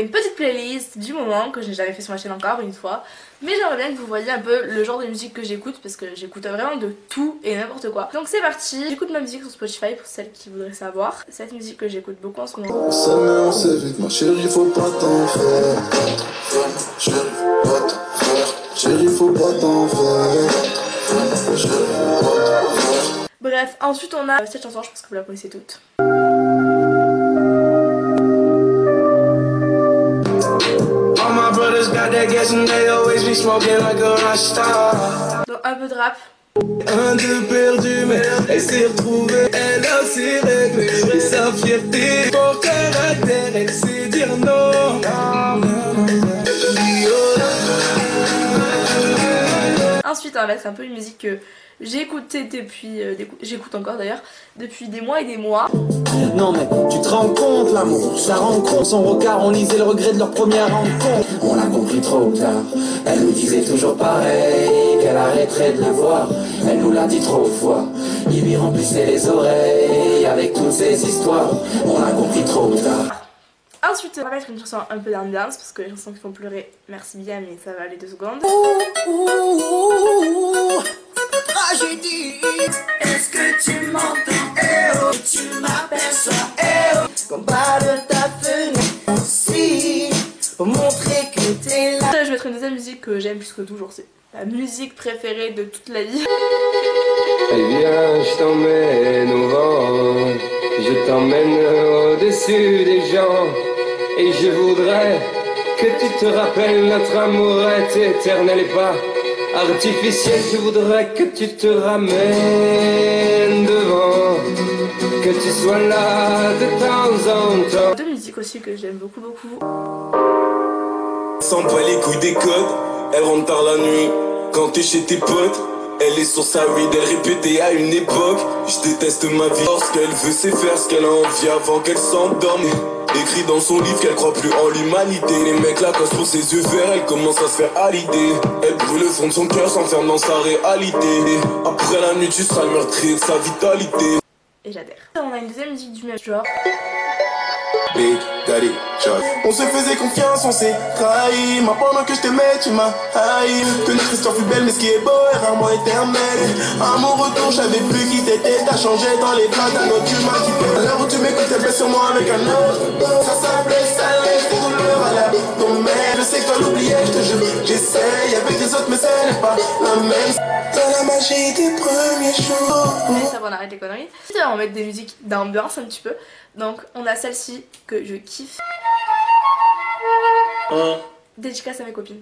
Une petite playlist du moment que j'ai jamais fait sur ma chaîne encore une fois, mais j'aimerais bien que vous voyez un peu le genre de musique que j'écoute parce que j'écoute vraiment de tout et n'importe quoi. Donc c'est parti, j'écoute ma musique sur Spotify pour celles qui voudraient savoir. Cette musique que j'écoute beaucoup en ce moment. On sait vite, ma chérie, faut pas t'en faire. Chérie, pas t'en faire. Chérie, faut pas t'en faire. Chérie, pas t'en faire. Bref, ensuite on a cette chanson, je pense que vous la connaissez toutes. Donc un peu de rap. Un de perdu, mais elle s'est retrouvée, elle a ses règles et sa fierté. Pour caractère, elle sait dire non. Ensuite on va mettre un peu une musique que j'ai écoutée depuis, j'écoute encore d'ailleurs, depuis des mois et des mois. Non mais tu te rends compte l'amour, ça rencontre son regard, on lisait le regret de leur première rencontre. On l'a compris trop tard, elle nous disait toujours pareil, qu'elle arrêterait de le voir. Elle nous l'a dit trop de fois, il lui remplissait les oreilles avec toutes ces histoires. On l'a compris trop tard. Ensuite on va mettre une chanson un peu d'ambiance parce que les chansons qui font pleurer, merci bien mais ça va aller 2 secondes. Tragédie, est-ce que tu m'entends? Eh oh, tu m'aperçois, eh oh, comme pas de ta fenêtre, si, pour montrer que t'es là. Je vais mettre une deuxième musique que j'aime plus que toujours, c'est la musique préférée de toute la vie. Eh bien, je t'emmène au vent, je t'emmène au-dessus des gens, et je voudrais que tu te rappelles, notre amour est éternel et pas artificiel. Je voudrais que tu te ramènes devant, que tu sois là de temps en temps. Deux musiques aussi que j'aime beaucoup. Sans pas les couilles des codes, elle rentre tard la nuit. Quand t'es chez tes potes, elle est sur sa weed, elle répétait à une époque. Je déteste ma vie, ce qu'elle veut c'est faire ce qu'elle a envie avant qu'elle s'endorme. Écrit dans son livre qu'elle croit plus en l'humanité. Les mecs la cassent pour ses yeux verts, elle commence à se faire à l'idée. Elle brûle le fond de son cœur, s'enferme dans sa réalité. Après la nuit tu seras le meurtrier de sa vitalité. Et j'adhère. On a une deuxième musique du même genre. Big Daddy Josh. On se faisait confiance, on s'est trahi. Mais pendant que je t'aimais, tu m'as haï. Que notre histoire fut belle, mais ce qui est beau est rarement éternel. À mon retour, j'avais plus qui t'étais. T'as changé dans les draps d'un autre humain qui fait. À l'heure où tu m'écoutes, t'es sur moi avec un autre. Ça s'appelait salé, douleur à la ton mère. Je sais que toi l'oubliais, je te jure. J'essaye avec les autres, mais ce n'est pas la même. Dans la magie des premiers jours. Ça va, on arrête les conneries. Ensuite, on va mettre des musiques d'ambiance un petit peu. Donc on a celle-ci que je kiffe. Dédicace à mes copines.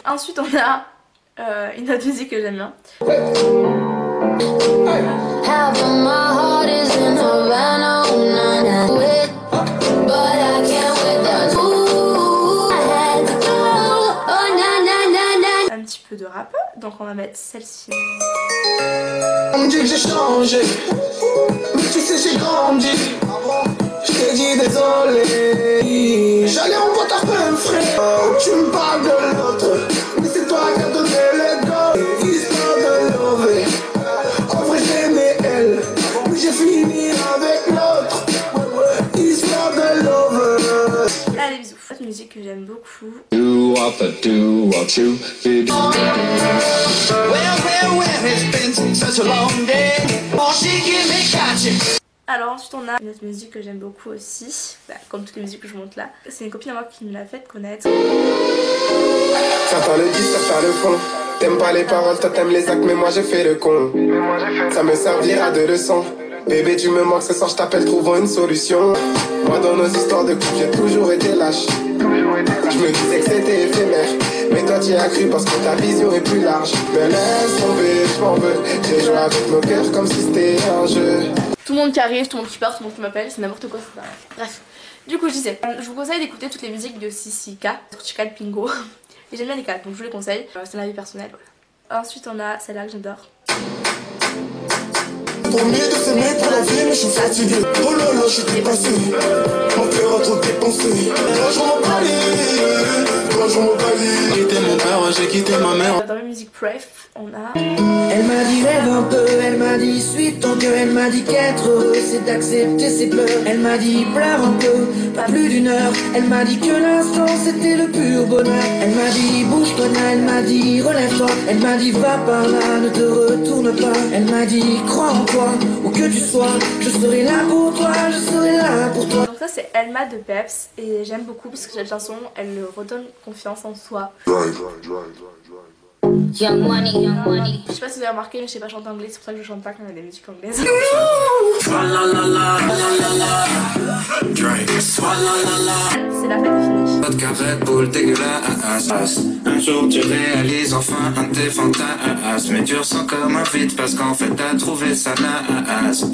Ensuite on a une autre musique que j'aime bien. Un petit peu de rap, donc on va mettre celle-ci. On me dit que j'ai changé, mais tu sais j'ai grandi. Je t'ai dit désolé, j'allais en boîte à peine frère. Oh, tu me parles de l'autre, mais c'est toi qui as donné le go. Histoire de lover, en vrai j'aimais elle, mais j'ai fini avec l'autre. Histoire de lover. Allez bisous. Une musique que j'aime beaucoup. Alors ensuite on a une autre musique que j'aime beaucoup aussi, comme toutes les musiques que je monte là. C'est une copine à moi qui me l'a fait connaître. Certains le disent, certains le font. T'aimes pas les paroles, toi t'aimes les actes, mais moi j'ai fait le con. Ça me servira de leçon. Bébé tu me manques, ce soir je t'appelle, trouvons une solution. Moi dans nos histoires de couple j'ai toujours été lâche. Je me disais que c'était éphémère, mais toi tu y as cru parce que ta vision est plus large. Mais laisse tomber, je m'en veux. J'ai joué avec nos cœurs comme si c'était un jeu. Tout le monde qui arrive, tout le monde qui part, tout le monde qui m'appelle, c'est n'importe quoi, c'est pas grave. Bref, du coup je disais, je vous conseille d'écouter toutes les musiques de Sissika, Chica de Pingo. Et j'aime bien les 4, donc je vous les conseille, c'est la vie personnelle, voilà. Ensuite on a celle-là que j'adore. promis de s'aimer pour la vie, mais je suis fatigué. Oh là là, je suis dépassé. Mon cœur a trop dépensé. Rejoins mon palier, rejoins mon palier. J'ai quitté mon père, j'ai quitté ma mère. Dans mes musiques bref, on a... Elle m'a dit rêve un peu, elle m'a dit suis ton cœur, elle m'a dit qu'être heureux c'est d'accepter ses pleurs. Elle m'a dit pleure un peu, pas plus d'une heure. Elle m'a dit que l'instant c'était le pur bonheur. Elle m'a dit bouge-toi là, elle m'a dit relève-toi. Elle m'a dit va par là, ne te retourne pas. Elle m'a dit crois en toi, où que tu sois, je serai là pour toi, je serai là pour toi. Donc ça c'est Elma de Peps et j'aime beaucoup parce que cette chanson elle redonne confiance en soi. Young money, young money. Je sais pas si vous avez remarqué mais je sais pas chanter anglais, c'est pour ça que je chante pas quand il y a des musiques anglaises. C'est la fête finie. Vodka Red Bull dégueulasse. Un jour tu réalises enfin un de tes fantasmes. Mais tu ressens comme un vide parce qu'en fait t'as trouvé ça naze.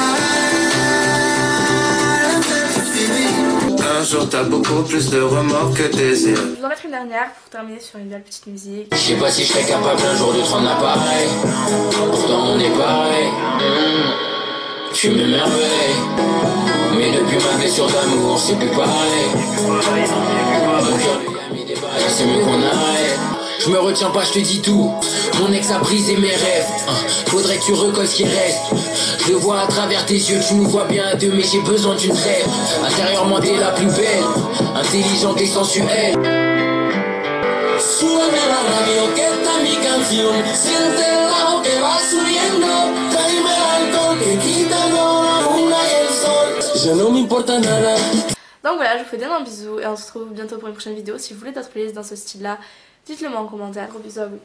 Un jour t'as beaucoup plus de remords que désir. Je vais en mettre une dernière pour terminer sur une belle petite musique. Je sais pas si je serais capable un jour de te rendre l'appareil. Pourtant on est pareil. Tu m'émerveilles. Mais depuis ma blessure d'amour c'est plus pareil. Mon cœur lui a mis des barrières, c'est mieux qu'on arrête. Je me retiens pas, je te dis tout. Mon ex a brisé mes rêves. Faudrait que tu recolles ce qui reste. Je le vois à travers tes yeux, tu nous vois bien à deux, mais j'ai besoin d'une trêve. Intérieurement t'es la plus belle, intelligente et sensuelle. Súbeme la radio que está mi canción. Siente el bajo que va subiendo. Tráeme el alcohol que quita la luna y el sol. Ya no me importa nada. Donc voilà, je vous fais bien un bisou et on se retrouve bientôt pour une prochaine vidéo. Si vous voulez d'autres playlists dans ce style là, dites-le moi en commentaire. Gros bisous à vous.